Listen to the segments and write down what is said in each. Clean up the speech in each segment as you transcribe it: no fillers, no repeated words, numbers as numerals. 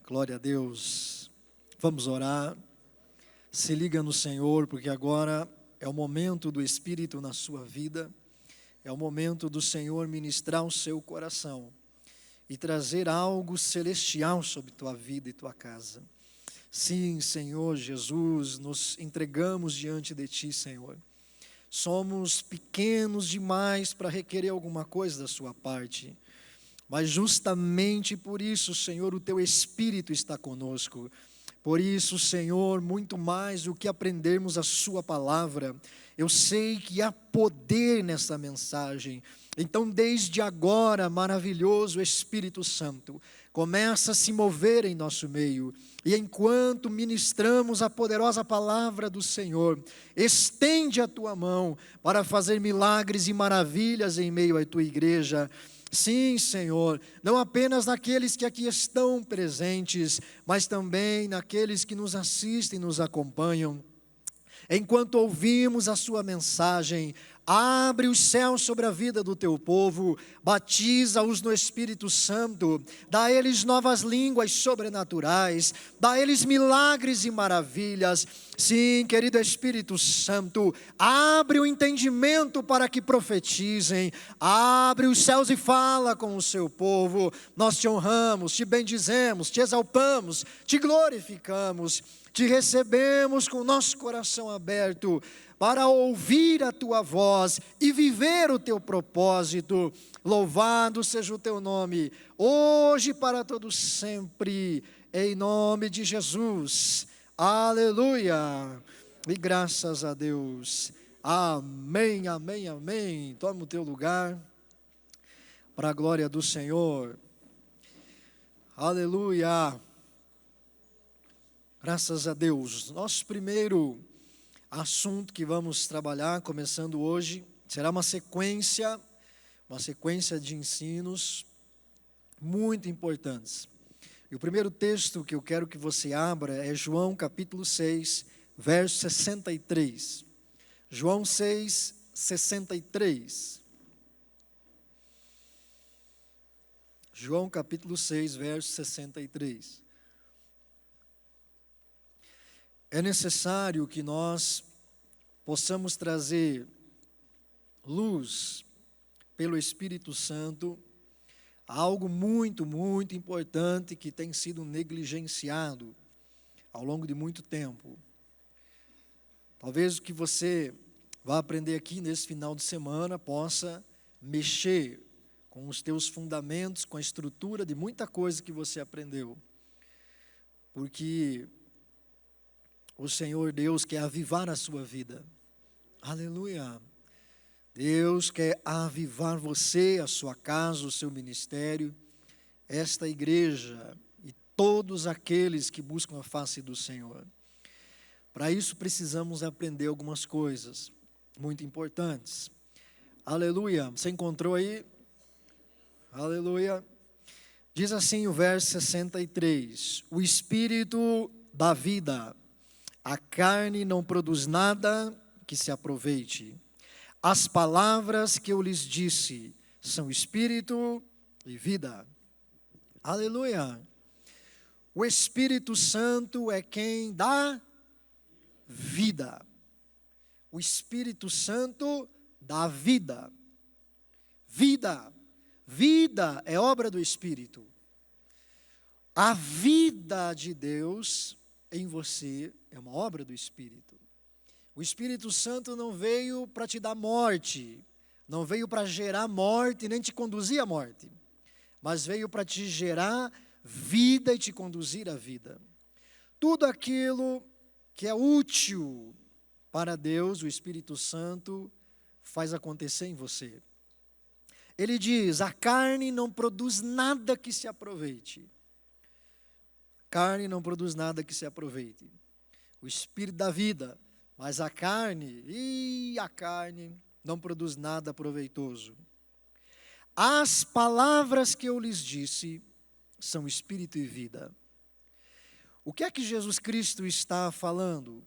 Glória a Deus. Vamos orar. Se liga no Senhor, porque agora é o momento do Espírito na sua vida. É o momento do Senhor ministrar o seu coração e trazer algo celestial sobre tua vida e tua casa. Sim, Senhor Jesus, nos entregamos diante de Ti, Senhor. Somos pequenos demais para requerer alguma coisa da sua parte. Mas justamente por isso, Senhor, o Teu Espírito está conosco. Por isso, Senhor, muito mais do que aprendermos a Sua palavra, eu sei que há poder nessa mensagem. Então, desde agora, maravilhoso Espírito Santo, começa a se mover em nosso meio. E enquanto ministramos a poderosa palavra do Senhor, estende a Tua mão para fazer milagres e maravilhas em meio à Tua igreja. Sim, Senhor, não apenas naqueles que aqui estão presentes, mas também naqueles que nos assistem e nos acompanham. Enquanto ouvimos a Sua mensagem, abre os céus sobre a vida do Teu povo, batiza-os no Espírito Santo, dá a eles novas línguas sobrenaturais, dá a eles milagres e maravilhas. Sim, querido Espírito Santo, abre o entendimento para que profetizem, abre os céus e fala com o Seu povo. Nós Te honramos, Te bendizemos, Te exaltamos, Te glorificamos, Te recebemos com o nosso coração aberto para ouvir a Tua voz e viver o Teu propósito. Louvado seja o Teu nome, hoje e para todos sempre, em nome de Jesus. Aleluia! E graças a Deus. Amém, amém, amém. Toma o teu lugar, para a glória do Senhor. Aleluia! Graças a Deus. Nosso primeiro assunto que vamos trabalhar, começando hoje, será uma sequência de ensinos muito importantes. E o primeiro texto que eu quero que você abra é João capítulo 6, verso 63. João 6, 63. João capítulo 6, verso 63. É necessário que nós possamos trazer luz pelo Espírito Santo a algo muito, muito importante que tem sido negligenciado ao longo de muito tempo. Talvez o que você vai aprender aqui nesse final de semana possa mexer com os teus fundamentos, com a estrutura de muita coisa que você aprendeu. Porque o Senhor Deus quer avivar a sua vida. Aleluia! Deus quer avivar você, a sua casa, o seu ministério, esta igreja e todos aqueles que buscam a face do Senhor. Para isso precisamos aprender algumas coisas muito importantes. Aleluia! Você encontrou aí? Aleluia! Diz assim o verso 63. O Espírito dá vida. A carne não produz nada que se aproveite. As palavras que eu lhes disse são espírito e vida. Aleluia! O Espírito Santo é quem dá vida. O Espírito Santo dá vida. Vida. Vida é obra do Espírito. A vida de Deus em você é uma obra do Espírito. O Espírito Santo não veio para te dar morte, não veio para gerar morte, nem te conduzir à morte, mas veio para te gerar vida e te conduzir à vida. Tudo aquilo que é útil para Deus, o Espírito Santo faz acontecer em você. Ele diz: a carne não produz nada que se aproveite. Carne não produz nada que se aproveite. O Espírito da vida, mas a carne não produz nada proveitoso. As palavras que eu lhes disse são espírito e vida. O que é que Jesus Cristo está falando?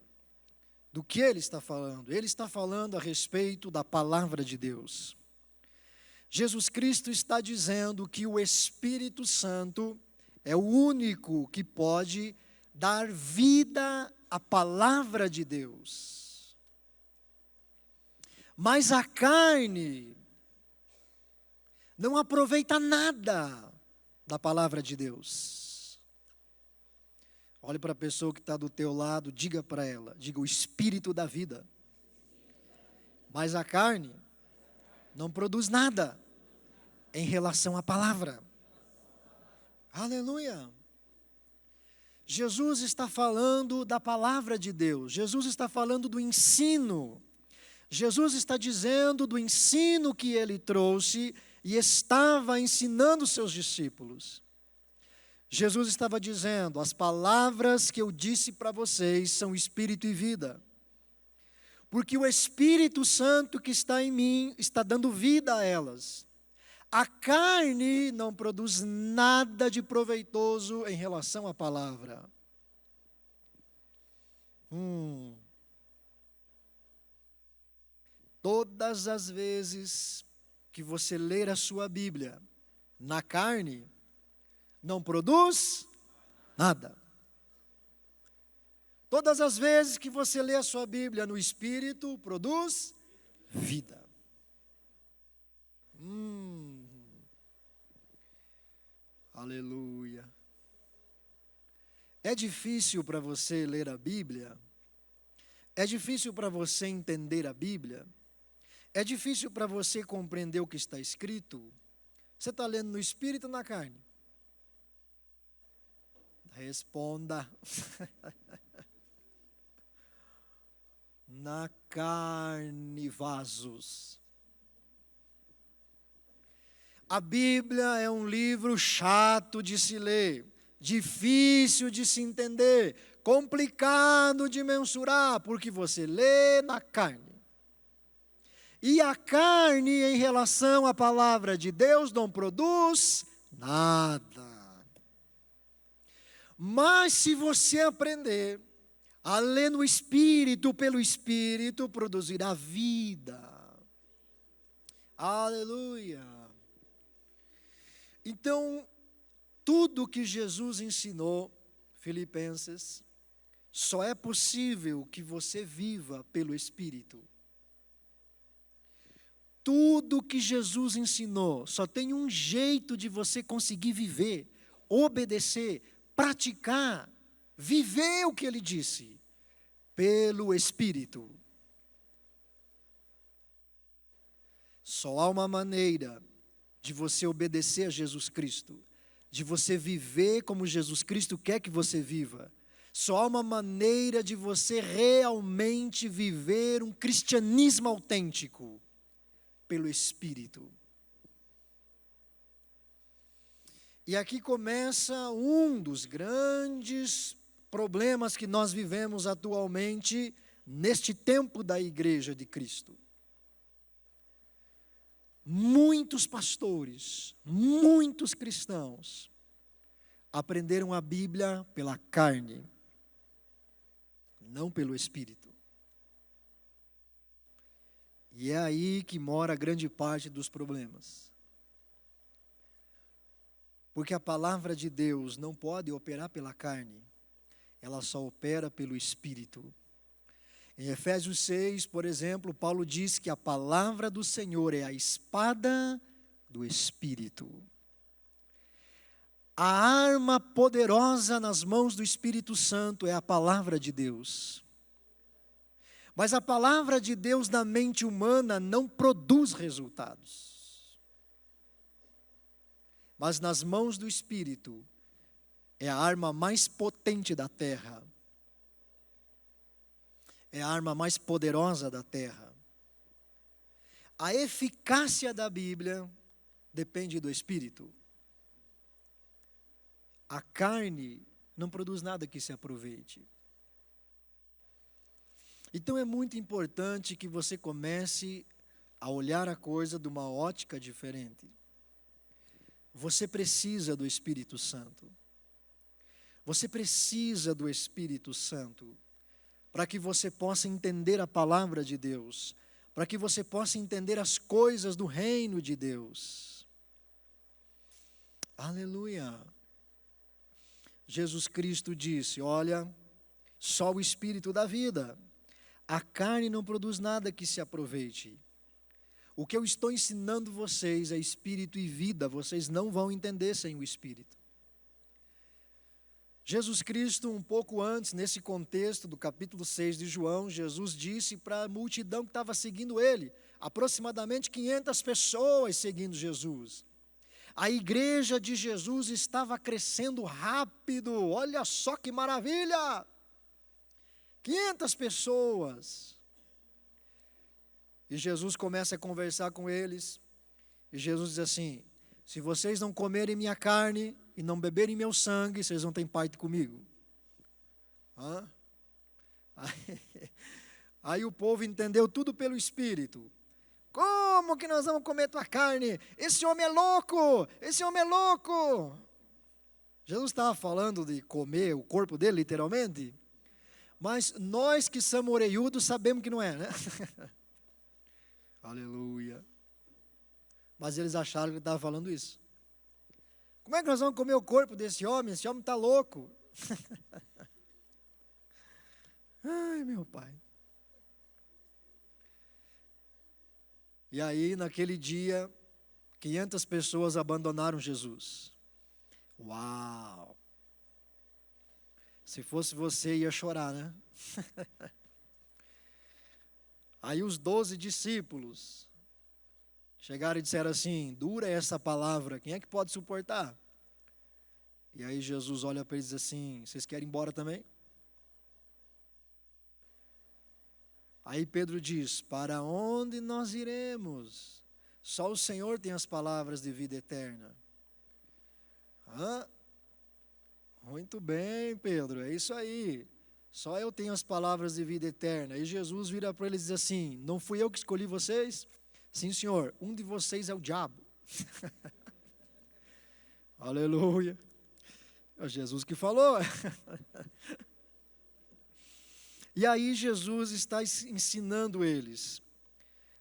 Do que Ele está falando? Ele está falando a respeito da palavra de Deus. Jesus Cristo está dizendo que o Espírito Santo é o único que pode dar vida à palavra de Deus. Mas a carne não aproveita nada da palavra de Deus. Olhe para a pessoa que está do teu lado, diga para ela, diga o espírito da vida. Mas a carne não produz nada em relação à palavra. Aleluia! Jesus está falando da palavra de Deus. Jesus está falando do ensino. Jesus está dizendo do ensino que ele trouxe e estava ensinando os seus discípulos. Jesus estava dizendo: as palavras que eu disse para vocês são espírito e vida. Porque o Espírito Santo que está em mim está dando vida a elas. A carne não produz nada de proveitoso em relação à palavra. Todas as vezes que você ler a sua Bíblia na carne, não produz nada. Todas as vezes que você lê a sua Bíblia no Espírito, produz vida. Aleluia. É difícil para você ler a Bíblia? É difícil para você entender a Bíblia? É difícil para você compreender o que está escrito? Você está lendo no Espírito ou na carne? Responda. Na carne, vasos. A Bíblia é um livro chato de se ler, difícil de se entender, complicado de mensurar, porque você lê na carne. E a carne, em relação à palavra de Deus, não produz nada. Mas se você aprender a ler no Espírito, pelo Espírito, produzirá vida. Aleluia. Então, tudo que Jesus ensinou, Filipenses, só é possível que você viva pelo Espírito. Tudo que Jesus ensinou, só tem um jeito de você conseguir viver, obedecer, praticar, viver o que ele disse, pelo Espírito. Só há uma maneira de você obedecer a Jesus Cristo, de você viver como Jesus Cristo quer que você viva. Só há uma maneira de você realmente viver um cristianismo autêntico, pelo Espírito. E aqui começa um dos grandes problemas que nós vivemos atualmente neste tempo da Igreja de Cristo. Muitos pastores, muitos cristãos aprenderam a Bíblia pela carne, não pelo Espírito. E é aí que mora grande parte dos problemas. Porque a palavra de Deus não pode operar pela carne, ela só opera pelo Espírito. Em Efésios 6, por exemplo, Paulo diz que a palavra do Senhor é a espada do Espírito. A arma poderosa nas mãos do Espírito Santo é a palavra de Deus. Mas a palavra de Deus na mente humana não produz resultados. Mas nas mãos do Espírito é a arma mais potente da terra. É a arma mais poderosa da terra. A eficácia da Bíblia depende do Espírito. A carne não produz nada que se aproveite. Então é muito importante que você comece a olhar a coisa de uma ótica diferente. Você precisa do Espírito Santo. Você precisa do Espírito Santo para que você possa entender a palavra de Deus, para que você possa entender as coisas do reino de Deus. Aleluia! Jesus Cristo disse: olha, só o Espírito dá vida. A carne não produz nada que se aproveite. O que eu estou ensinando vocês é Espírito e vida. Vocês não vão entender sem o Espírito. Jesus Cristo, um pouco antes, nesse contexto do capítulo 6 de João, Jesus disse para a multidão que estava seguindo ele, aproximadamente 500 pessoas seguindo Jesus. A igreja de Jesus estava crescendo rápido, olha só que maravilha! 500 pessoas. E Jesus começa a conversar com eles, e Jesus diz assim: se vocês não comerem minha carne e não beberem meu sangue, vocês não têm parte comigo. Aí o povo entendeu tudo pelo Espírito. Como que nós vamos comer tua carne? Esse homem é louco! Esse homem é louco! Jesus estava falando de comer o corpo dele, literalmente. Mas nós que somos orelhudos sabemos que não é, né? Aleluia. Mas eles acharam que ele estava falando isso. Como é que nós vamos comer o corpo desse homem? Esse homem está louco. Ai, meu pai. E aí, naquele dia, 500 pessoas abandonaram Jesus. Uau! Se fosse você, ia chorar, né? Aí os 12 discípulos chegaram e disseram assim: dura é essa palavra, quem é que pode suportar? E aí Jesus olha para eles e diz assim: vocês querem ir embora também? Aí Pedro diz: para onde nós iremos? Só o Senhor tem as palavras de vida eterna. Muito bem, Pedro, é isso aí. Só eu tenho as palavras de vida eterna. E Jesus vira para eles e diz assim: não fui eu que escolhi vocês? Sim, senhor, um de vocês é o diabo. Aleluia. É Jesus que falou. E aí Jesus está ensinando eles,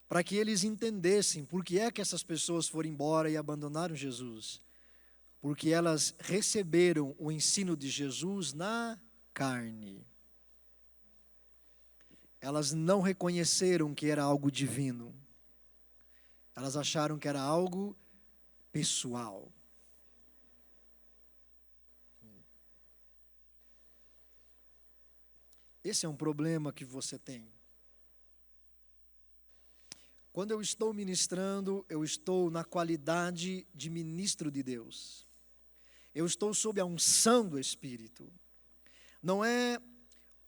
para que eles entendessem por que é que essas pessoas foram embora e abandonaram Jesus. Porque elas receberam o ensino de Jesus na carne. Elas não reconheceram que era algo divino. Elas acharam que era algo pessoal. Esse é um problema que você tem. Quando eu estou ministrando, eu estou na qualidade de ministro de Deus. Eu estou sob a unção do Espírito. Não é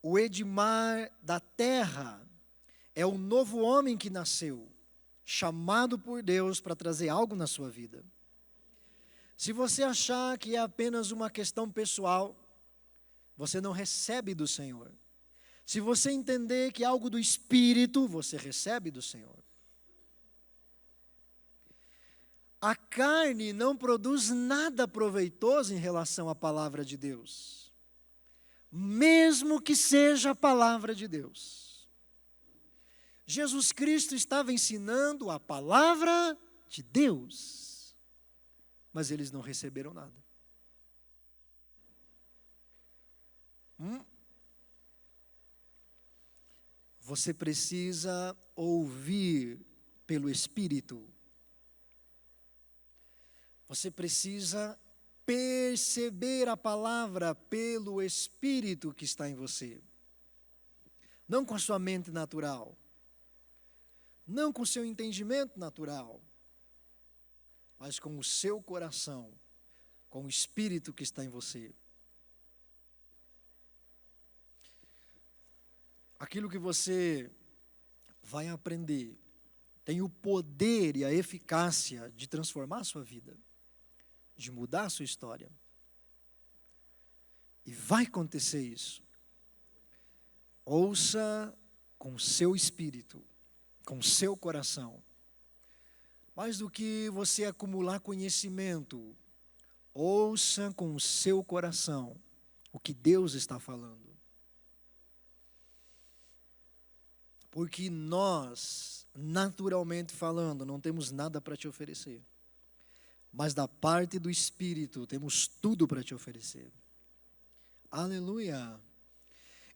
o Edmar da terra, é o novo homem que nasceu, chamado por Deus para trazer algo na sua vida. Se você achar que é apenas uma questão pessoal, você não recebe do Senhor. Se você entender que é algo do Espírito, você recebe do Senhor. A carne não produz nada proveitoso em relação à palavra de Deus, mesmo que seja a palavra de Deus. Jesus Cristo estava ensinando a palavra de Deus, mas eles não receberam nada. Você precisa ouvir pelo Espírito. Você precisa perceber a palavra pelo Espírito que está em você. Não com a sua mente natural. Não com o seu entendimento natural. Mas com o seu coração. Com o Espírito que está em você. Aquilo que você vai aprender tem o poder e a eficácia de transformar a sua vida, de mudar a sua história. E vai acontecer isso. Ouça com o seu espírito, com o seu coração. Mais do que você acumular conhecimento, ouça com o seu coração o que Deus está falando. Porque nós, naturalmente falando, não temos nada para te oferecer. Mas da parte do Espírito, temos tudo para te oferecer. Aleluia.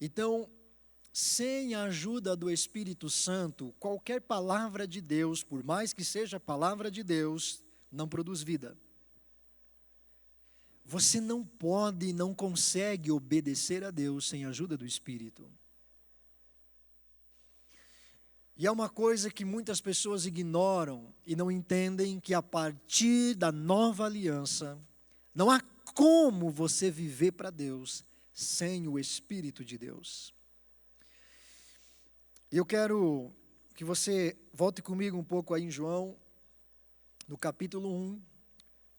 Então, sem a ajuda do Espírito Santo, qualquer palavra de Deus, por mais que seja palavra de Deus, não produz vida. Você não pode, não consegue obedecer a Deus sem a ajuda do Espírito. E é uma coisa que muitas pessoas ignoram e não entendem, que a partir da nova aliança, não há como você viver para Deus sem o Espírito de Deus. Eu quero que você volte comigo um pouco aí em João, no capítulo 1,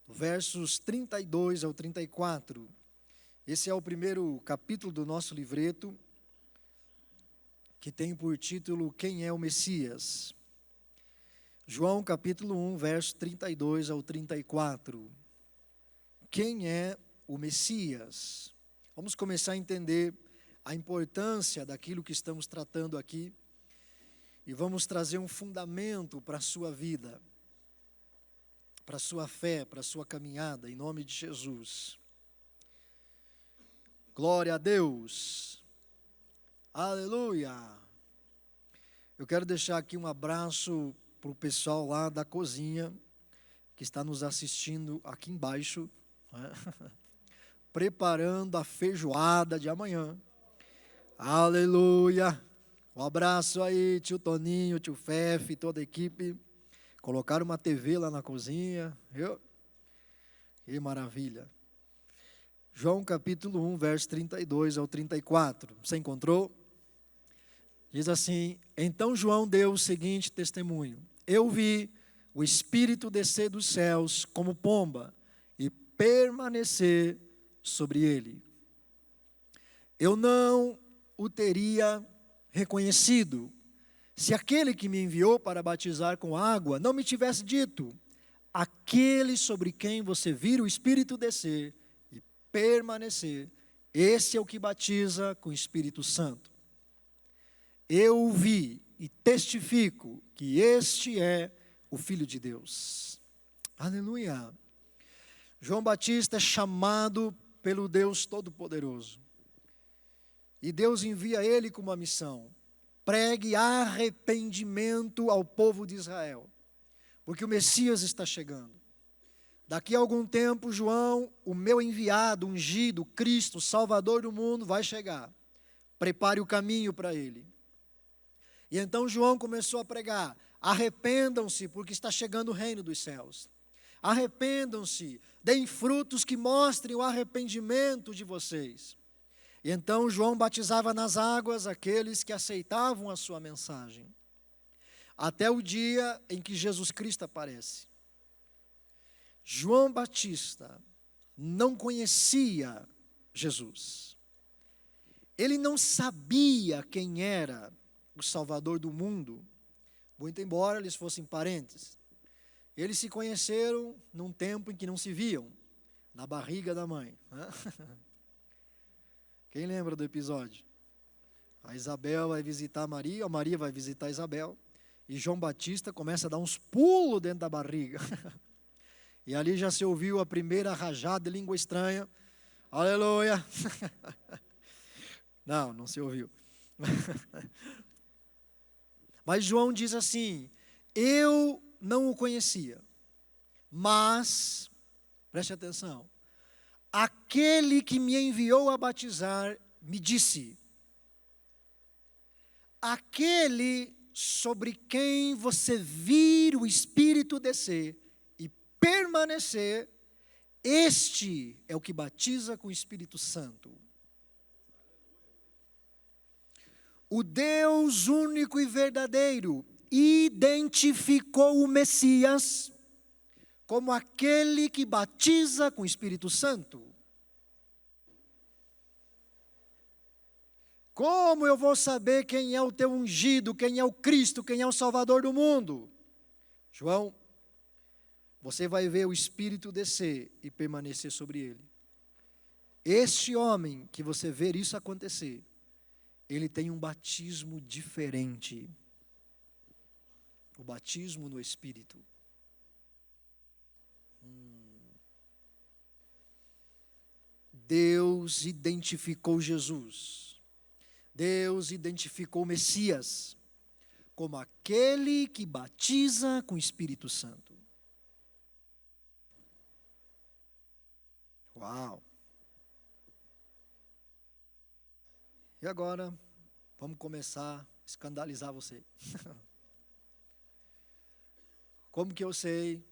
versos 32 ao 34. Esse é o primeiro capítulo do nosso livreto, que tem por título Quem é o Messias? João capítulo 1, verso 32 ao 34. Quem é o Messias? Vamos começar a entender a importância daquilo que estamos tratando aqui e vamos trazer um fundamento para a sua vida, para a sua fé, para a sua caminhada, em nome de Jesus. Glória a Deus. Aleluia. Eu quero deixar aqui um abraço para o pessoal lá da cozinha, que está nos assistindo aqui embaixo, né? Preparando a feijoada de amanhã. Aleluia. Um abraço aí, tio Toninho, tio Fefe, toda a equipe. Colocaram uma TV lá na cozinha, viu? Que maravilha. João capítulo 1, verso 32 ao 34. Você encontrou? Diz assim: então João deu o seguinte testemunho: eu vi o Espírito descer dos céus como pomba e permanecer sobre ele. Eu não o teria reconhecido se aquele que me enviou para batizar com água não me tivesse dito: aquele sobre quem você vira o Espírito descer e permanecer, esse é o que batiza com o Espírito Santo. Eu vi e testifico que este é o Filho de Deus. Aleluia. João Batista é chamado pelo Deus Todo-Poderoso. E Deus envia ele com uma missão: pregue arrependimento ao povo de Israel, porque o Messias está chegando. Daqui a algum tempo, João, o meu enviado, ungido, Cristo, Salvador do mundo, vai chegar. Prepare o caminho para ele. E então João começou a pregar: arrependam-se, porque está chegando o reino dos céus. Arrependam-se, deem frutos que mostrem o arrependimento de vocês. E então João batizava nas águas aqueles que aceitavam a sua mensagem, até o dia em que Jesus Cristo aparece. João Batista não conhecia Jesus. Ele não sabia quem era o Salvador do mundo, muito embora eles fossem parentes. Eles se conheceram num tempo em que não se viam, na barriga da mãe, né? Quem lembra do episódio? A Isabel vai visitar Maria vai visitar Isabel, e João Batista começa a dar uns pulos dentro da barriga. E ali já se ouviu a primeira rajada de língua estranha. Aleluia! Não se ouviu. Mas João diz assim: eu não o conhecia, mas, preste atenção, aquele que me enviou a batizar me disse: aquele sobre quem você vir o Espírito descer e permanecer, este é o que batiza com o Espírito Santo. O Deus único e verdadeiro identificou o Messias como aquele que batiza com o Espírito Santo. Como eu vou saber quem é o teu ungido, quem é o Cristo, quem é o Salvador do mundo? João, você vai ver o Espírito descer e permanecer sobre ele. Este homem que você ver isso acontecer, ele tem um batismo diferente. O batismo no Espírito. Deus identificou Jesus. Deus identificou o Messias como aquele que batiza com o Espírito Santo. Uau! E agora, vamos começar a escandalizar você. Como que eu sei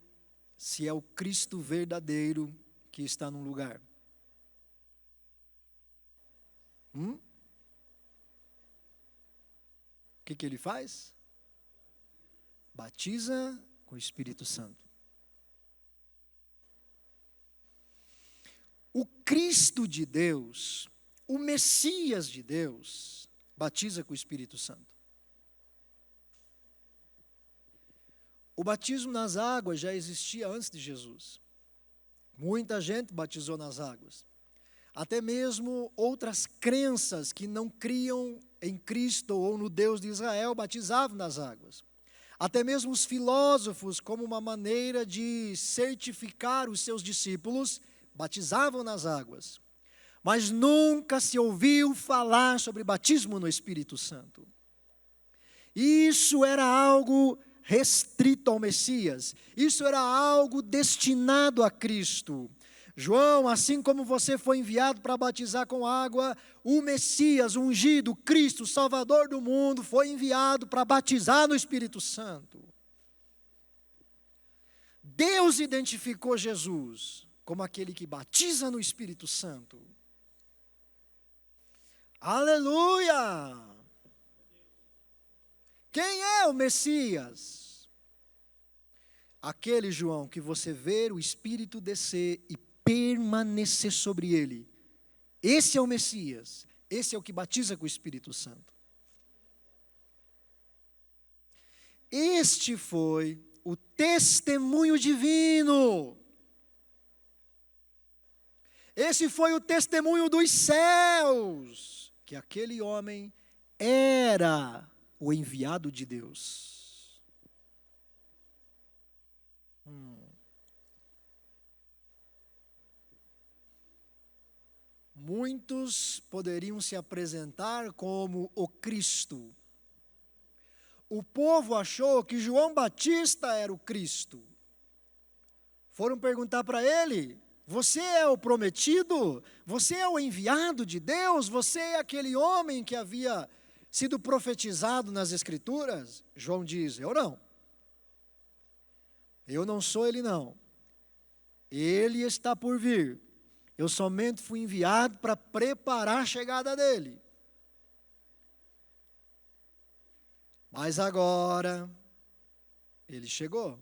se é o Cristo verdadeiro que está num lugar? O que ele faz? Batiza com o Espírito Santo. O Cristo de Deus, o Messias de Deus, batiza com o Espírito Santo. O batismo nas águas já existia antes de Jesus. Muita gente batizou nas águas. Até mesmo outras crenças que não criam em Cristo ou no Deus de Israel batizavam nas águas. Até mesmo os filósofos, como uma maneira de certificar os seus discípulos, batizavam nas águas. Mas nunca se ouviu falar sobre batismo no Espírito Santo. Isso era algo restrito ao Messias. Isso era algo destinado a Cristo. João, assim como você foi enviado para batizar com água, o Messias, o ungido, Cristo, o Salvador do mundo, foi enviado para batizar no Espírito Santo. Deus identificou Jesus como aquele que batiza no Espírito Santo. Aleluia! Quem é o Messias? Aquele, João, que você vê o Espírito descer e permanecer sobre ele. Esse é o Messias. Esse é o que batiza com o Espírito Santo. Este foi o testemunho divino. Esse foi o testemunho dos céus, que aquele homem era o enviado de Deus. Muitos poderiam se apresentar como o Cristo. O povo achou que João Batista era o Cristo. Foram perguntar para ele: você é o prometido? Você é o enviado de Deus? Você é aquele homem que havia sido profetizado nas Escrituras? João diz: eu não. Eu não sou ele não. Ele está por vir. Eu somente fui enviado para preparar a chegada dele. Mas agora, ele chegou.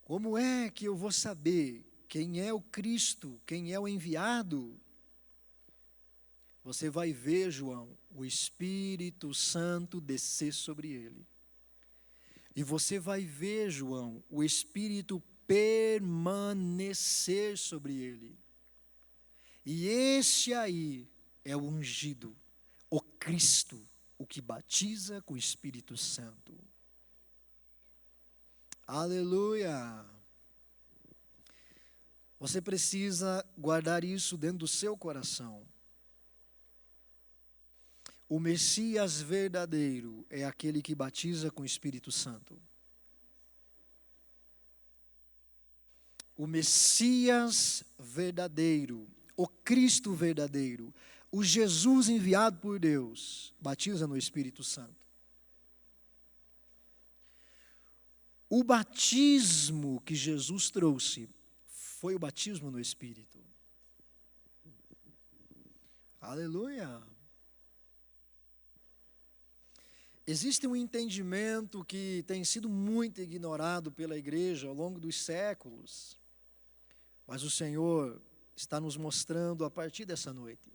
Como é que eu vou saber quem é o Cristo, quem é o enviado? Você vai ver, João, o Espírito Santo descer sobre ele. E você vai ver, João, o Espírito permanecer sobre ele. E esse aí é o ungido, o Cristo, o que batiza com o Espírito Santo. Aleluia! Você precisa guardar isso dentro do seu coração. O Messias verdadeiro é aquele que batiza com o Espírito Santo. O Messias verdadeiro, o Cristo verdadeiro, o Jesus enviado por Deus, batiza no Espírito Santo. O batismo que Jesus trouxe foi o batismo no Espírito. Aleluia! Existe um entendimento que tem sido muito ignorado pela igreja ao longo dos séculos, mas o Senhor está nos mostrando a partir dessa noite.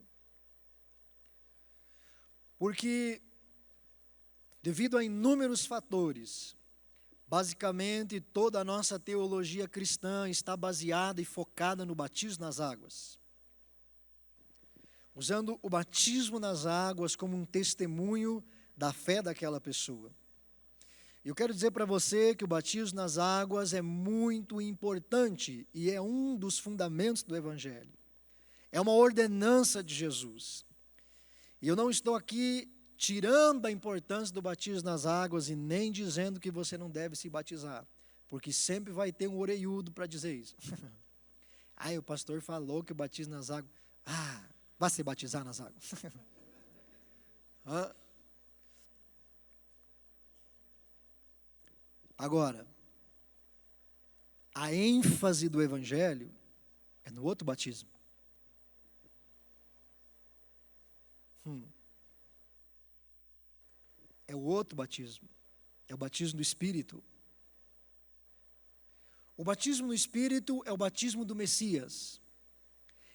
Porque, devido a inúmeros fatores, basicamente toda a nossa teologia cristã está baseada e focada no batismo nas águas. Usando o batismo nas águas como um testemunho da fé daquela pessoa. Eu quero dizer para você que o batismo nas águas é muito importante e é um dos fundamentos do Evangelho. É uma ordenança de Jesus. E eu não estou aqui tirando a importância do batismo nas águas e nem dizendo que você não deve se batizar, porque sempre vai ter um orelhudo para dizer isso. O pastor falou que o batismo nas águas... vai se batizar nas águas. Agora, a ênfase do Evangelho é no outro batismo. É o outro batismo. É o batismo do Espírito. O batismo no Espírito é o batismo do Messias.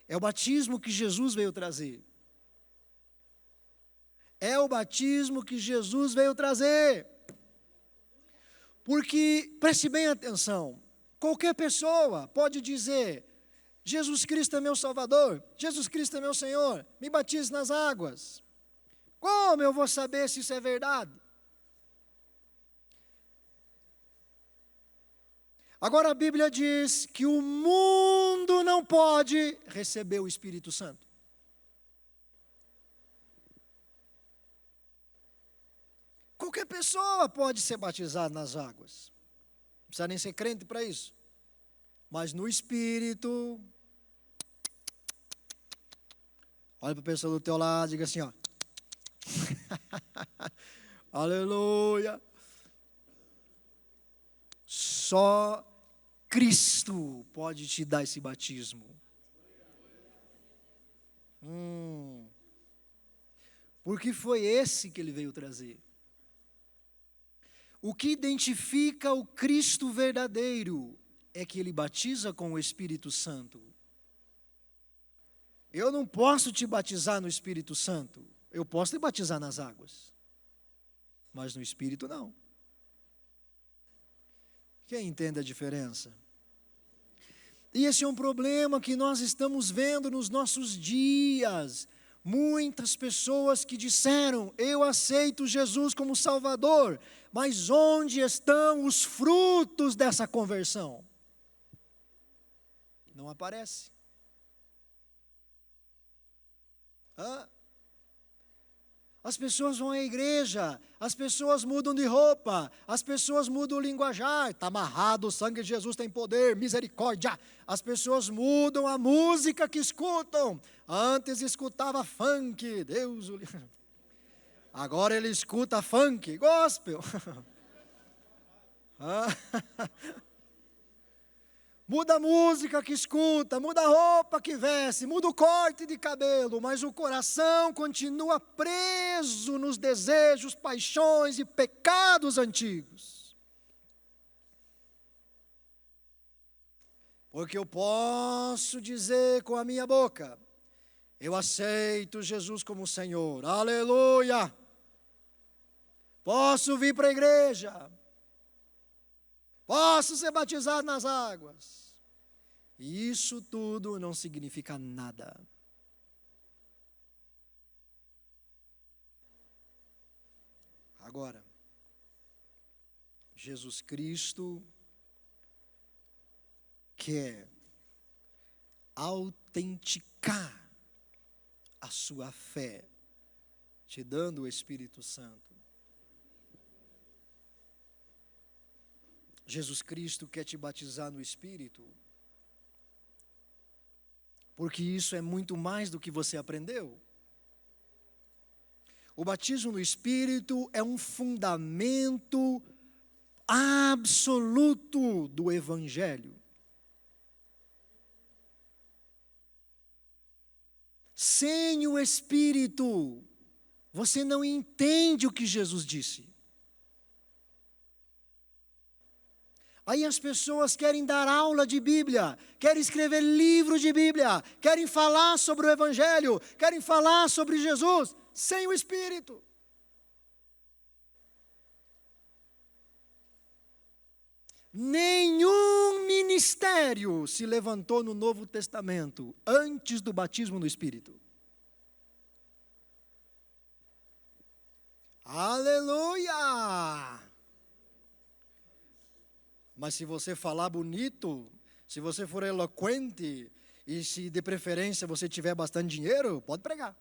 É o batismo que Jesus veio trazer. É o batismo que Jesus veio trazer. Porque, preste bem atenção, qualquer pessoa pode dizer: Jesus Cristo é meu Salvador, Jesus Cristo é meu Senhor, me batize nas águas. Como eu vou saber se isso é verdade? Agora a Bíblia diz que o mundo não pode receber o Espírito Santo. Qualquer pessoa pode ser batizada nas águas. Não precisa nem ser crente para isso. Mas no Espírito... Olha para a pessoa do teu lado e diga assim, ó. Aleluia. Só Cristo pode te dar esse batismo. Porque foi esse que ele veio trazer. O que identifica o Cristo verdadeiro é que ele batiza com o Espírito Santo. Eu não posso te batizar no Espírito Santo. Eu posso te batizar nas águas. Mas no Espírito não. Quem entende a diferença? E esse é um problema que nós estamos vendo nos nossos dias. Muitas pessoas que disseram: eu aceito Jesus como Salvador, mas onde estão os frutos dessa conversão? Não aparece. As pessoas vão à igreja, as pessoas mudam de roupa, as pessoas mudam o linguajar, está amarrado, o sangue de Jesus tem poder, misericórdia. As pessoas mudam a música que escutam. Antes escutava funk, Deus o livre. Agora ele escuta funk, gospel. Muda a música que escuta, muda a roupa que veste, muda o corte de cabelo, mas o coração continua preso nos desejos, paixões e pecados antigos. Porque eu posso dizer com a minha boca: eu aceito Jesus como Senhor, aleluia. Posso vir para a igreja, posso ser batizado nas águas. E isso tudo não significa nada. Agora, Jesus Cristo quer autenticar a sua fé, te dando o Espírito Santo. Jesus Cristo quer te batizar no Espírito, porque isso é muito mais do que você aprendeu. O batismo no Espírito é um fundamento absoluto do Evangelho. Sem o Espírito, você não entende o que Jesus disse. Aí as pessoas querem dar aula de Bíblia, querem escrever livro de Bíblia, querem falar sobre o Evangelho, querem falar sobre Jesus, sem o Espírito. Nenhum ministério se levantou no Novo Testamento antes do batismo no Espírito. Aleluia! Mas se você falar bonito, se você for eloquente, e se de preferência você tiver bastante dinheiro, pode pregar.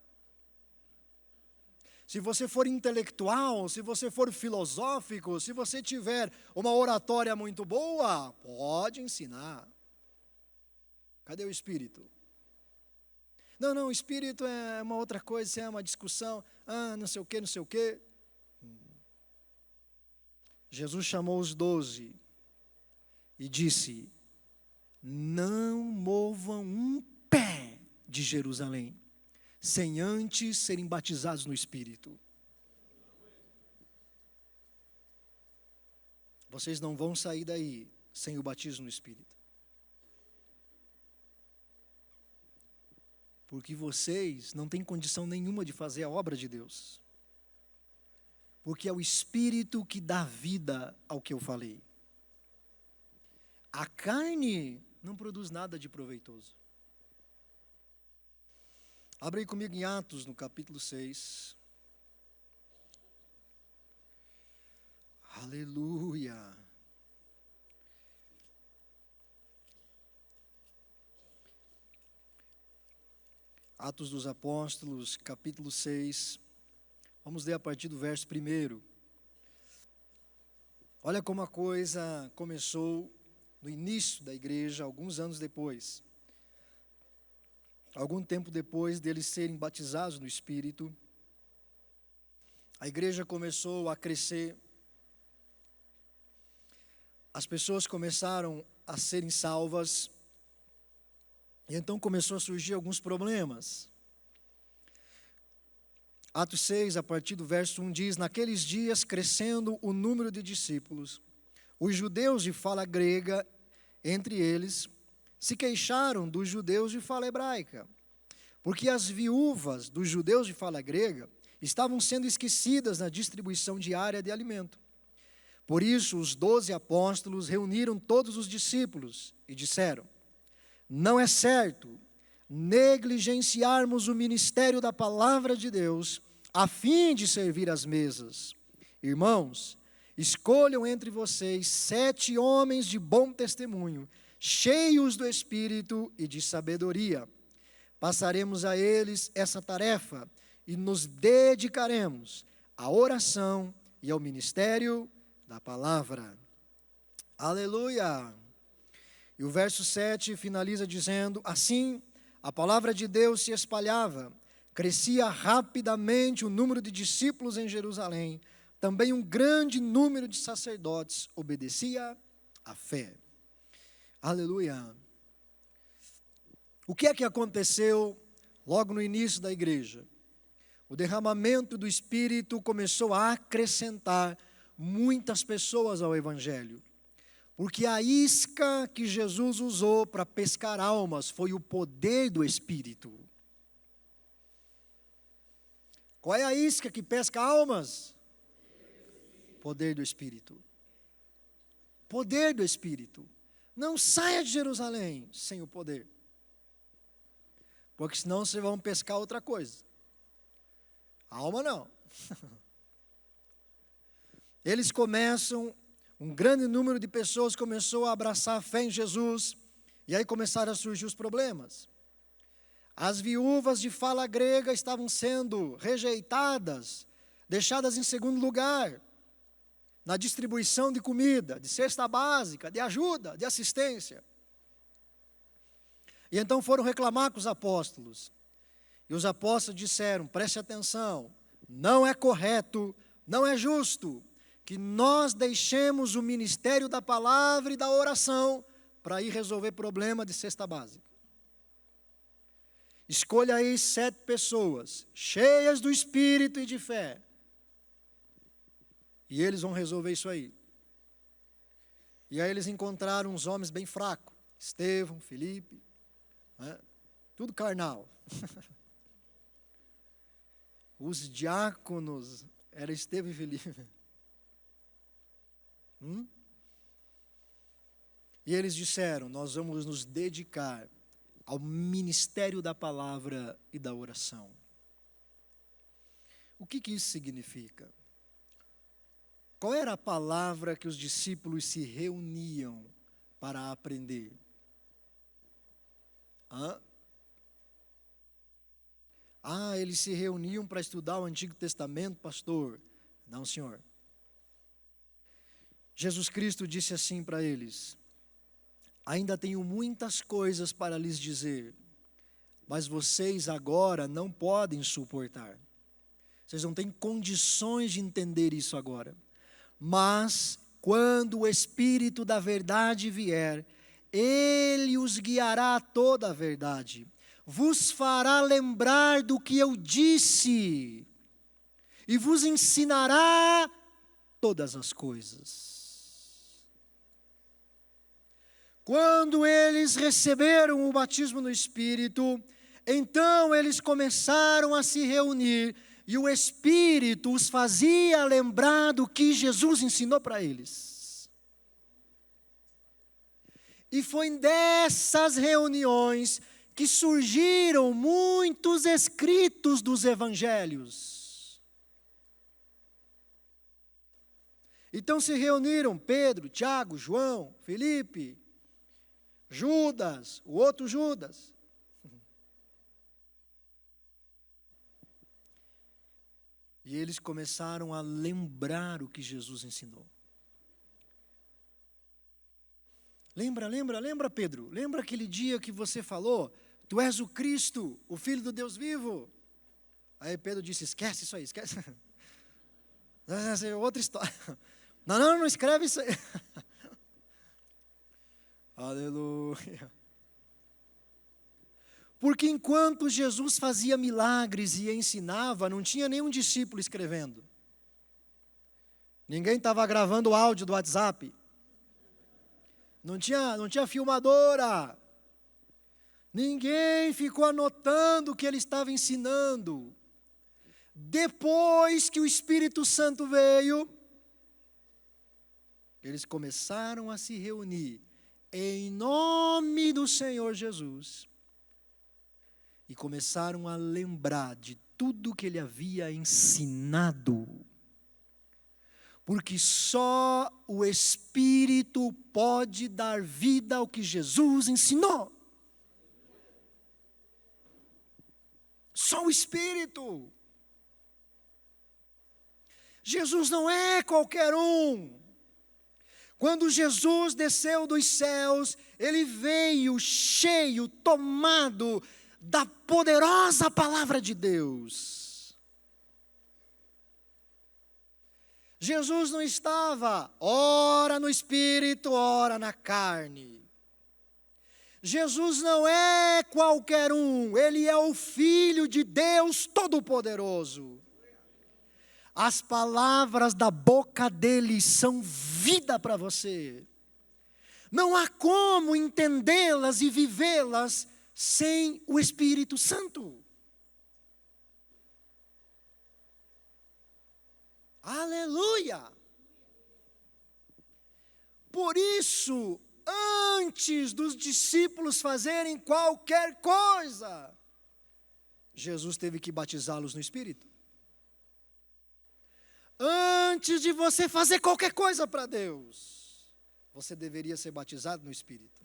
Se você for intelectual, se você for filosófico, se você tiver uma oratória muito boa, pode ensinar. Cadê o Espírito? Não, o Espírito é uma outra coisa, isso é uma discussão, não sei o quê, não sei o quê. Jesus chamou os 12 e disse: não movam um pé de Jerusalém, sem antes serem batizados no Espírito. Vocês não vão sair daí sem o batismo no Espírito. Porque vocês não têm condição nenhuma de fazer a obra de Deus. Porque é o Espírito que dá vida ao que eu falei. A carne não produz nada de proveitoso. Abre aí comigo em Atos, no capítulo 6. Aleluia. Atos dos Apóstolos, capítulo 6. Vamos ler a partir do verso 1. Olha como a coisa começou no início da igreja, alguns anos depois. Algum tempo depois deles serem batizados no Espírito, a igreja começou a crescer. As pessoas começaram a serem salvas. E então começou a surgir alguns problemas. Atos 6, a partir do verso 1 diz: naqueles dias, crescendo o número de discípulos, os judeus de fala grega, entre eles, se queixaram dos judeus de fala hebraica, porque as viúvas dos judeus de fala grega estavam sendo esquecidas na distribuição diária de alimento. Por isso, os 12 apóstolos reuniram todos os discípulos e disseram: não é certo negligenciarmos o ministério da palavra de Deus a fim de servir às mesas. Irmãos, escolham entre vocês 7 homens de bom testemunho, cheios do Espírito e de sabedoria. Passaremos a eles essa tarefa e nos dedicaremos à oração e ao ministério da palavra. Aleluia! E o verso 7 finaliza dizendo: assim, a palavra de Deus se espalhava, crescia rapidamente o número de discípulos em Jerusalém, também um grande número de sacerdotes obedecia à fé. Aleluia! O que é que aconteceu logo no início da igreja? O derramamento do Espírito começou a acrescentar muitas pessoas ao Evangelho. Porque a isca que Jesus usou para pescar almas foi o poder do Espírito. Qual é a isca que pesca almas? Poder do Espírito. Poder do Espírito. Não saia de Jerusalém sem o poder. Porque senão vocês vão pescar outra coisa. A alma não. Eles começam... Um grande número de pessoas começou a abraçar a fé em Jesus, e aí começaram a surgir os problemas. As viúvas de fala grega estavam sendo rejeitadas, deixadas em segundo lugar, na distribuição de comida, de cesta básica, de ajuda, de assistência. E então foram reclamar com os apóstolos. E os apóstolos disseram: preste atenção, não é correto, não é justo que nós deixemos o ministério da palavra e da oração para ir resolver problema de cesta básica. Escolha aí 7 pessoas, cheias do Espírito e de fé. E eles vão resolver isso aí. E aí eles encontraram uns homens bem fracos. Estevão, Filipe, tudo carnal. Os diáconos, era Estevão e Filipe. E eles disseram: nós vamos nos dedicar ao ministério da palavra e da oração. O que isso significa? Qual era a palavra que os discípulos se reuniam para aprender? Eles se reuniam para estudar o Antigo Testamento, pastor. Não, senhor. Jesus Cristo disse assim para eles: ainda tenho muitas coisas para lhes dizer, mas vocês agora não podem suportar. Vocês não têm condições de entender isso agora. Mas, quando o Espírito da verdade vier, Ele os guiará a toda a verdade, vos fará lembrar do que eu disse, e vos ensinará todas as coisas. Quando eles receberam o batismo no Espírito, então eles começaram a se reunir, e o Espírito os fazia lembrar do que Jesus ensinou para eles. E foi dessas reuniões que surgiram muitos escritos dos evangelhos. Então se reuniram Pedro, Tiago, João, Felipe, Judas, o outro Judas. E eles começaram a lembrar o que Jesus ensinou. Lembra, Pedro? Lembra aquele dia que você falou: tu és o Cristo, o Filho do Deus vivo? Aí Pedro disse: esquece isso aí, esquece. Essa é outra história. Não escreve isso aí. Aleluia. Porque enquanto Jesus fazia milagres e ensinava, não tinha nenhum discípulo escrevendo. Ninguém estava gravando o áudio do WhatsApp. Não tinha filmadora. Ninguém ficou anotando o que ele estava ensinando. Depois que o Espírito Santo veio, eles começaram a se reunir em nome do Senhor Jesus. E começaram a lembrar de tudo que ele havia ensinado. Porque só o Espírito pode dar vida ao que Jesus ensinou. Só o Espírito. Jesus não é qualquer um. Quando Jesus desceu dos céus, ele veio cheio, tomado da poderosa palavra de Deus. Jesus não estava ora no Espírito, ora na carne. Jesus não é qualquer um, ele é o Filho de Deus Todo-Poderoso. As palavras da boca dele são vida para você. Não há como entendê-las e vivê-las sem o Espírito Santo. Aleluia! Por isso, antes dos discípulos fazerem qualquer coisa, Jesus teve que batizá-los no Espírito. Antes de você fazer qualquer coisa para Deus, você deveria ser batizado no Espírito.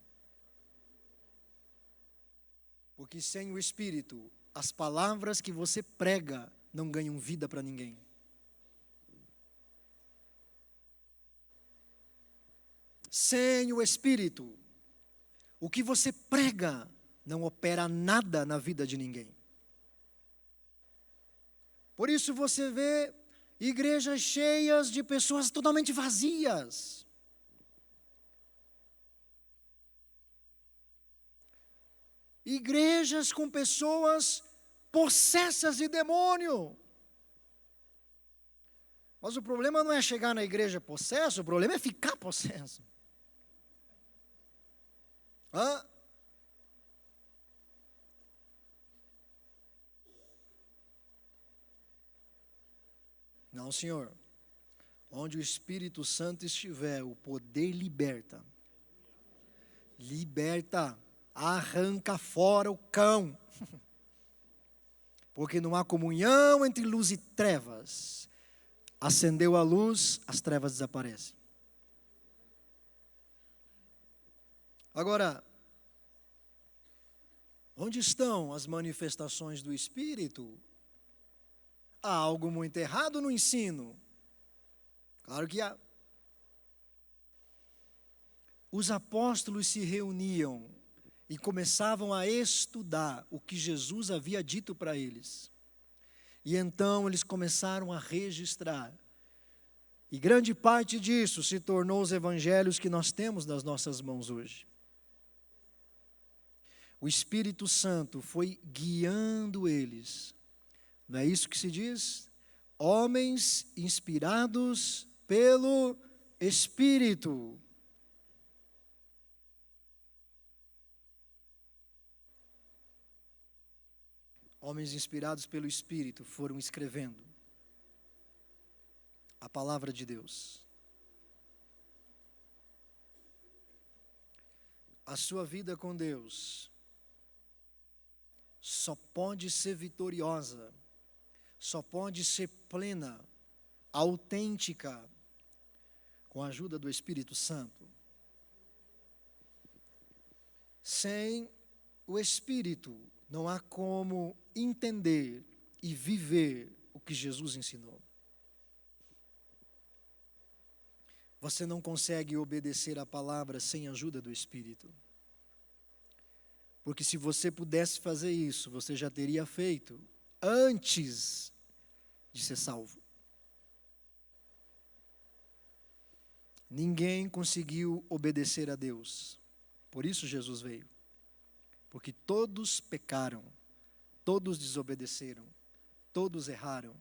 Porque sem o Espírito, as palavras que você prega não ganham vida para ninguém. Sem o Espírito, o que você prega não opera nada na vida de ninguém. Por isso você vê igrejas cheias de pessoas totalmente vazias. Igrejas com pessoas possessas de demônio. Mas o problema não é chegar na igreja possesso, o problema é ficar possesso. Não, senhor. Onde o Espírito Santo estiver, o poder liberta. Liberta. Arranca fora o cão. Porque não há comunhão entre luz e trevas. Acendeu a luz, as trevas desaparecem. Agora, onde estão as manifestações do Espírito? Há algo muito errado no ensino. Claro que há. Os apóstolos se reuniam e começavam a estudar o que Jesus havia dito para eles. E então eles começaram a registrar. E grande parte disso se tornou os evangelhos que nós temos nas nossas mãos hoje. O Espírito Santo foi guiando eles. Não é isso que se diz? Homens inspirados pelo Espírito. Homens inspirados pelo Espírito foram escrevendo a palavra de Deus. A sua vida com Deus só pode ser vitoriosa, só pode ser plena, autêntica, com a ajuda do Espírito Santo. Sem o Espírito, não há como entender e viver o que Jesus ensinou. Você não consegue obedecer a palavra sem a ajuda do Espírito. Porque se você pudesse fazer isso, você já teria feito antes de ser salvo. Ninguém conseguiu obedecer a Deus. Por isso Jesus veio. Porque todos pecaram, todos desobedeceram, todos erraram.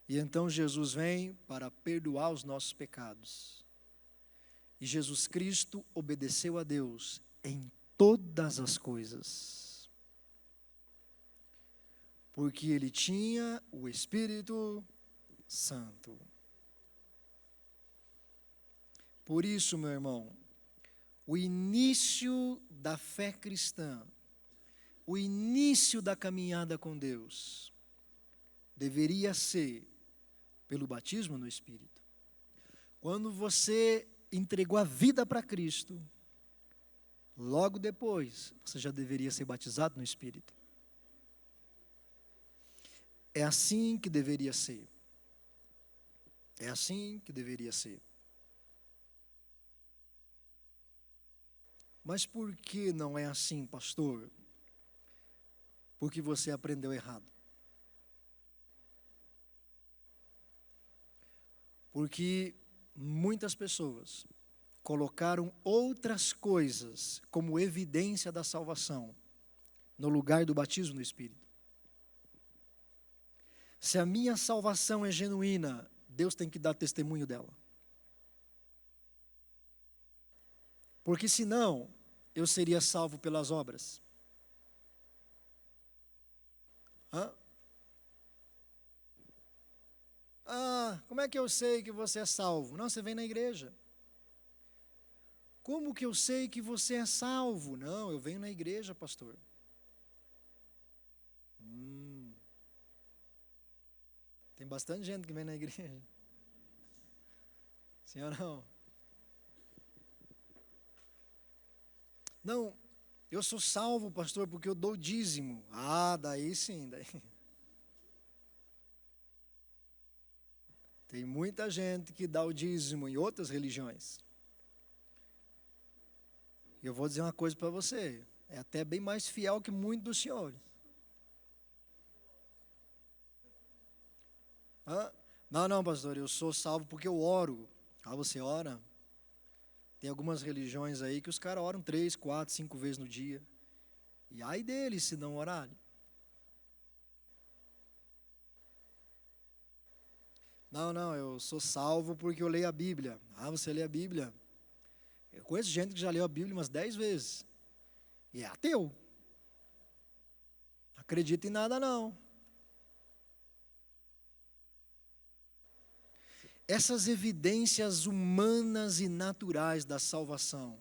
E então Jesus vem para perdoar os nossos pecados. E Jesus Cristo obedeceu a Deus em todas as coisas. Porque ele tinha o Espírito Santo. Por isso, meu irmão, o início da fé cristã, o início da caminhada com Deus, deveria ser pelo batismo no Espírito. Quando você entregou a vida para Cristo, logo depois, você já deveria ser batizado no Espírito. É assim que deveria ser. É assim que deveria ser. Mas por que não é assim, pastor? Porque você aprendeu errado. Porque muitas pessoas colocaram outras coisas como evidência da salvação no lugar do batismo no Espírito. Se a minha salvação é genuína, Deus tem que dar testemunho dela. Porque senão, eu seria salvo pelas obras. Como é que eu sei que você é salvo? Não, você vem na igreja. Como que eu sei que você é salvo? Não, eu venho na igreja, pastor. Tem bastante gente que vem na igreja. Sim ou não? Não, eu sou salvo, pastor, porque eu dou dízimo. Daí sim, daí. Tem muita gente que dá o dízimo em outras religiões. E eu vou dizer uma coisa para você, é até bem mais fiel que muitos dos senhores. Não, pastor, eu sou salvo porque eu oro. Você ora? Tem algumas religiões aí que os caras oram 3, 4, 5 vezes no dia. E ai deles se não orarem. Não, eu sou salvo porque eu leio a Bíblia. Você lê a Bíblia? Eu conheço gente que já leu a Bíblia umas 10 vezes. E é ateu. Não acredita em nada não. Essas evidências humanas e naturais da salvação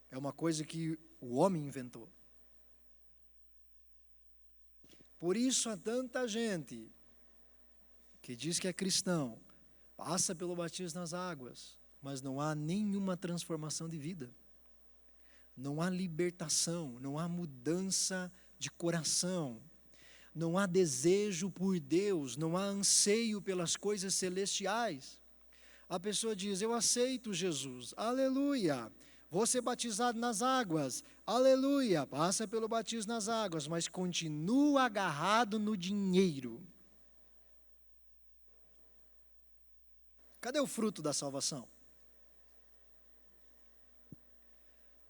é uma coisa que o homem inventou. Por isso há tanta gente que diz que é cristão, passa pelo batismo nas águas, mas não há nenhuma transformação de vida. Não há libertação, não há mudança de coração, não há desejo por Deus, não há anseio pelas coisas celestiais. A pessoa diz: eu aceito Jesus, aleluia, vou ser batizado nas águas, aleluia, passa pelo batismo nas águas, mas continua agarrado no dinheiro. Cadê o fruto da salvação?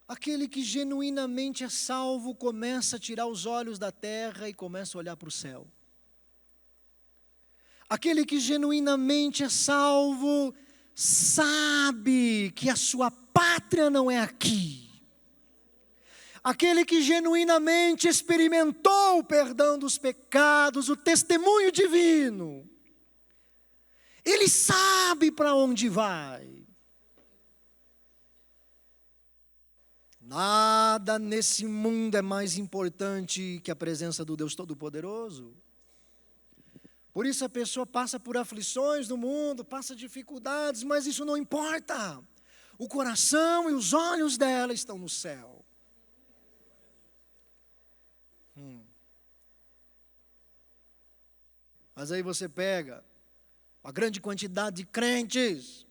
Aquele que genuinamente é salvo começa a tirar os olhos da terra e começa a olhar para o céu. Aquele que genuinamente é salvo sabe que a sua pátria não é aqui. Aquele que genuinamente experimentou o perdão dos pecados, o testemunho divino, ele sabe para onde vai. Nada nesse mundo é mais importante que a presença do Deus Todo-Poderoso. Por isso a pessoa passa por aflições no mundo, passa dificuldades, mas isso não importa. O coração e os olhos dela estão no céu. Mas aí você pega uma grande quantidade de crentes.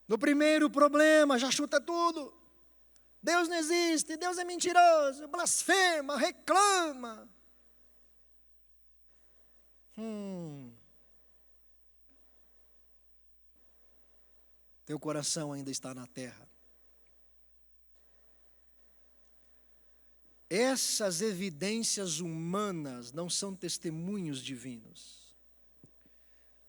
No primeiro problema, já chuta tudo. Deus não existe, Deus é mentiroso, blasfema, reclama. Teu coração ainda está na terra. Essas evidências humanas não são testemunhos divinos,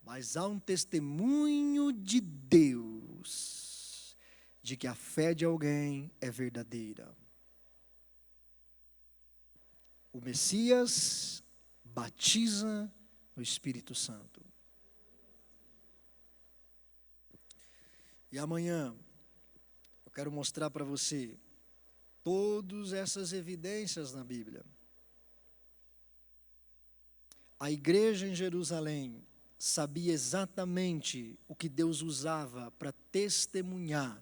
mas há um testemunho de Deus, de que a fé de alguém é verdadeira. O Messias batiza no Espírito Santo. E amanhã eu quero mostrar para você todas essas evidências na Bíblia. A igreja em Jerusalém sabia exatamente o que Deus usava para testemunhar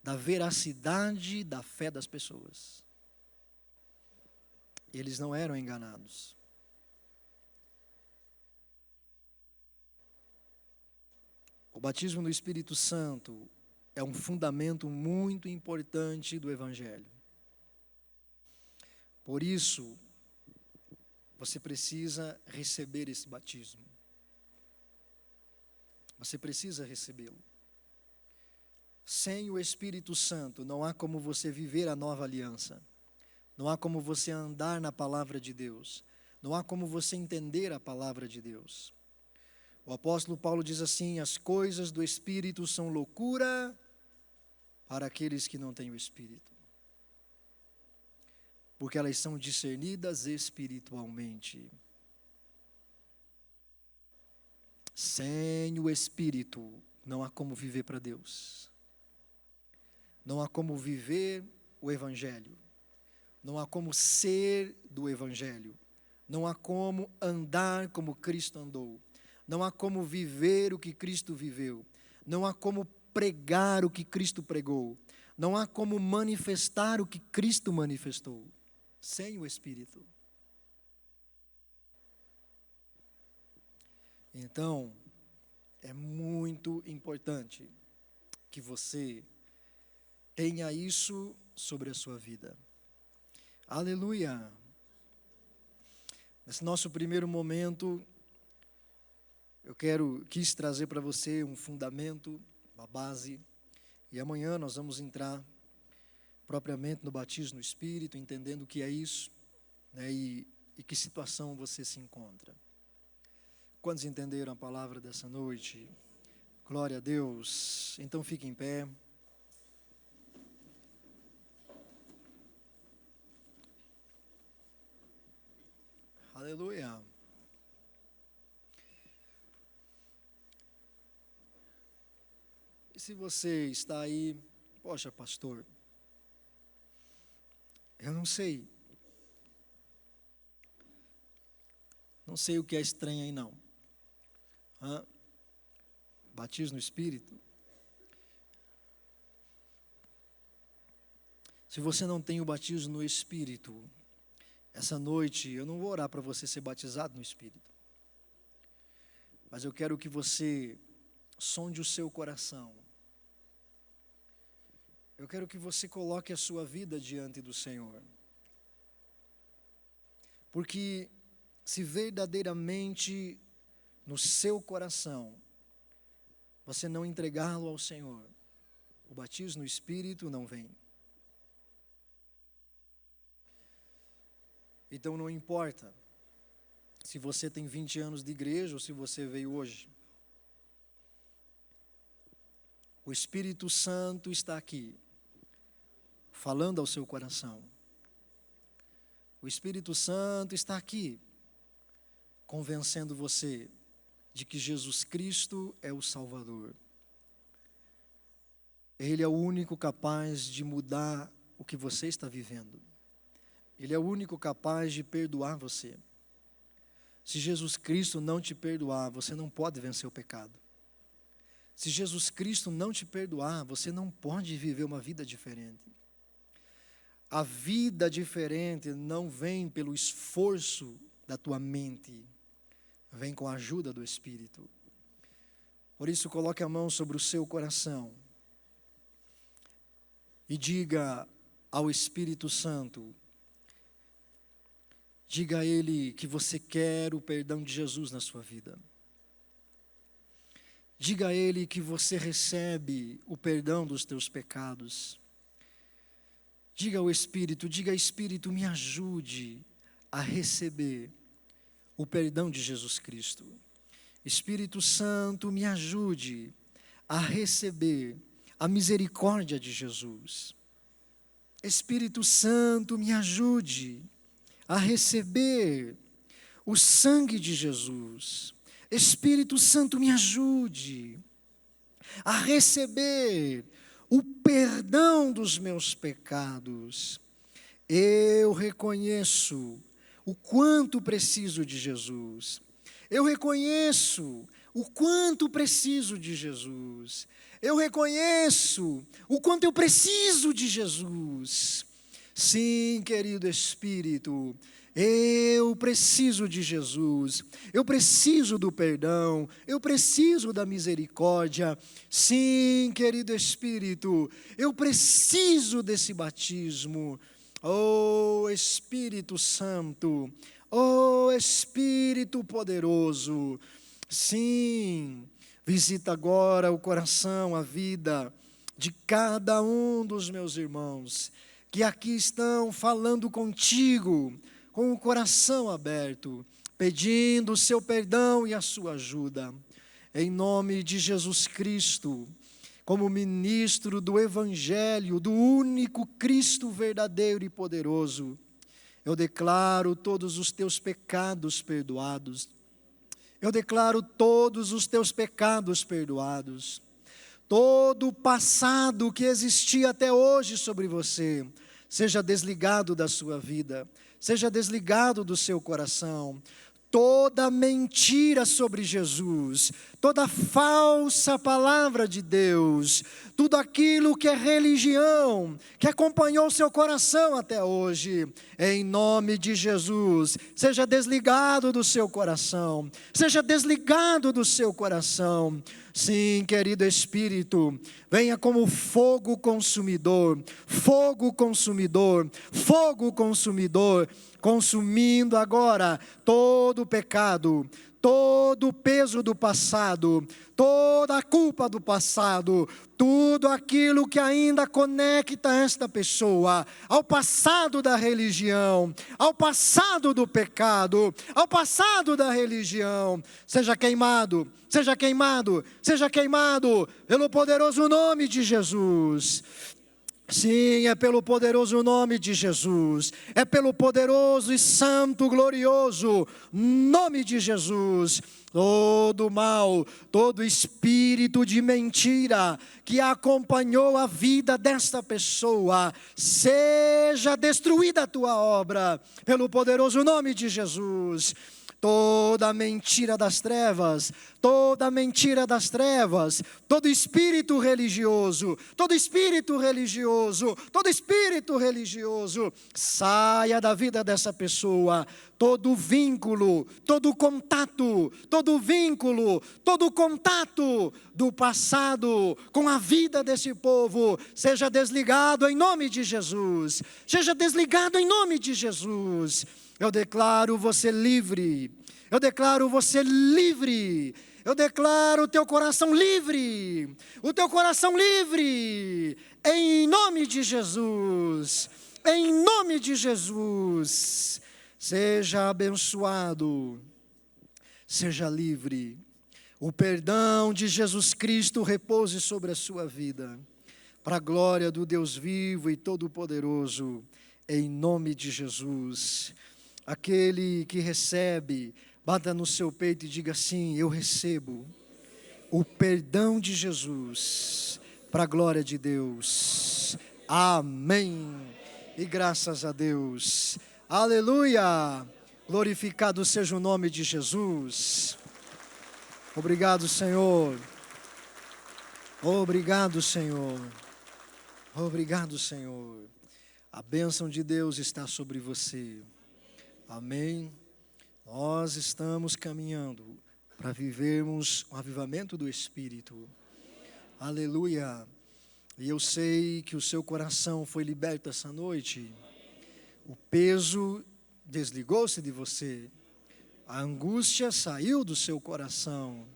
da veracidade da fé das pessoas. Eles não eram enganados. O batismo no Espírito Santo é um fundamento muito importante do Evangelho. Por isso, você precisa receber esse batismo. Você precisa recebê-lo. Sem o Espírito Santo, não há como você viver a nova aliança. Não há como você andar na palavra de Deus. Não há como você entender a palavra de Deus. O apóstolo Paulo diz assim: as coisas do Espírito são loucura para aqueles que não têm o Espírito, porque elas são discernidas espiritualmente. Sem o Espírito, não há como viver para Deus. Não há como viver o Evangelho. Não há como ser do Evangelho. Não há como andar como Cristo andou. Não há como viver o que Cristo viveu. Não há como pregar o que Cristo pregou. Não há como manifestar o que Cristo manifestou. Sem o Espírito. Então, é muito importante que você tenha isso sobre a sua vida. Aleluia! Nesse nosso primeiro momento, eu quis trazer para você um fundamento, uma base, e amanhã nós vamos entrar propriamente no batismo no Espírito, entendendo o que é isso, né, e que situação você se encontra. Quantos entenderam a palavra dessa noite? Glória a Deus. Então fique em pé. Aleluia. E se você está aí, poxa, pastor, eu não sei o que é estranho aí não. Batismo no Espírito. Se você não tem o batismo no Espírito, essa noite eu não vou orar para você ser batizado no Espírito. Mas eu quero que você sonde o seu coração. Eu quero que você coloque a sua vida diante do Senhor. Porque se verdadeiramente no seu coração você não entregá-lo ao Senhor, o batismo no Espírito não vem. Então não importa se você tem 20 anos de igreja ou se você veio hoje. O Espírito Santo está aqui, falando ao seu coração. O Espírito Santo está aqui, convencendo você de que Jesus Cristo é o Salvador. Ele é o único capaz de mudar o que você está vivendo. Ele é o único capaz de perdoar você. Se Jesus Cristo não te perdoar, você não pode vencer o pecado. Se Jesus Cristo não te perdoar, você não pode viver uma vida diferente. A vida diferente não vem pelo esforço da tua mente, vem com a ajuda do Espírito. Por isso, coloque a mão sobre o seu coração e diga ao Espírito Santo, diga a Ele que você quer o perdão de Jesus na sua vida. Diga a Ele que você recebe o perdão dos teus pecados. Diga ao Espírito, diga Espírito, me ajude a receber o perdão de Jesus Cristo. Espírito Santo, me ajude a receber a misericórdia de Jesus. Espírito Santo, me ajude a receber o sangue de Jesus. Espírito Santo, me ajude a receber o perdão dos meus pecados. Eu reconheço o quanto preciso de Jesus. Eu reconheço o quanto preciso de Jesus. Eu reconheço o quanto eu preciso de Jesus. Sim, querido Espírito, eu preciso de Jesus, eu preciso do perdão, eu preciso da misericórdia. Sim, querido Espírito, eu preciso desse batismo. Oh Espírito Santo, oh Espírito poderoso, sim, visita agora o coração, a vida de cada um dos meus irmãos que aqui estão falando contigo, com o coração aberto, pedindo o seu perdão e a sua ajuda. Em nome de Jesus Cristo, como ministro do Evangelho, do único Cristo verdadeiro e poderoso, eu declaro todos os teus pecados perdoados. Eu declaro todos os teus pecados perdoados. Todo o passado que existia até hoje sobre você, seja desligado da sua vida, seja desligado do seu coração. Toda mentira sobre Jesus, toda falsa palavra de Deus, tudo aquilo que é religião, que acompanhou seu coração até hoje, em nome de Jesus, seja desligado do seu coração, seja desligado do seu coração. Sim, querido Espírito, venha como fogo consumidor, fogo consumidor, fogo consumidor, consumindo agora todo o pecado, todo o peso do passado, toda a culpa do passado, tudo aquilo que ainda conecta esta pessoa ao passado da religião, ao passado do pecado, ao passado da religião, seja queimado, seja queimado, seja queimado pelo poderoso nome de Jesus. Sim, é pelo poderoso nome de Jesus, é pelo poderoso e santo, glorioso nome de Jesus. Todo mal, todo espírito de mentira que acompanhou a vida desta pessoa, seja destruída a tua obra, pelo poderoso nome de Jesus. toda mentira das trevas, todo espírito religioso, saia da vida dessa pessoa, todo vínculo, todo contato do passado com a vida desse povo, seja desligado em nome de Jesus, Eu declaro você livre, eu declaro o teu coração livre, em nome de Jesus, seja abençoado, seja livre, o perdão de Jesus Cristo repouse sobre a sua vida, para a glória do Deus vivo e todo-poderoso, em nome de Jesus. Aquele que recebe, bata no seu peito e diga assim: eu recebo o perdão de Jesus, para a glória de Deus. Amém. E graças a Deus. Aleluia. Glorificado seja o nome de Jesus. Obrigado, Senhor. Obrigado, Senhor. A bênção de Deus está sobre você. Amém. Nós estamos caminhando para vivermos um avivamento do Espírito. Aleluia. E eu sei que o seu coração foi liberto essa noite. O peso desligou-se de você. A angústia saiu do seu coração.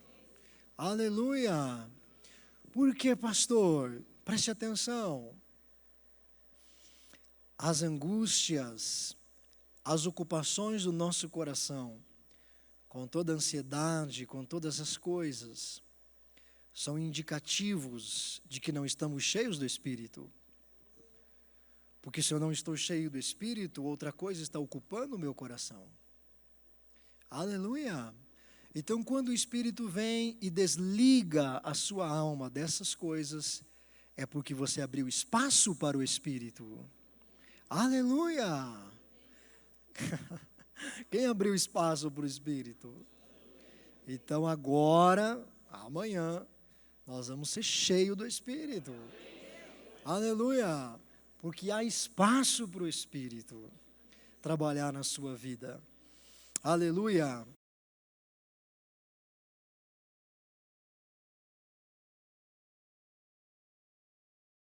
Aleluia. Por quê, pastor? Preste atenção. As angústias, as ocupações do nosso coração, com toda a ansiedade, com todas as coisas, são indicativos de que não estamos cheios do Espírito. Porque se eu não estou cheio do Espírito, outra coisa está ocupando o meu coração. Aleluia! Então, quando o Espírito vem e desliga a sua alma dessas coisas, é porque você abriu espaço para o Espírito. Aleluia! Quem abriu espaço para o Espírito? Então agora, amanhã, nós vamos ser cheios do Espírito. Aleluia! Porque há espaço para o Espírito trabalhar na sua vida. Aleluia!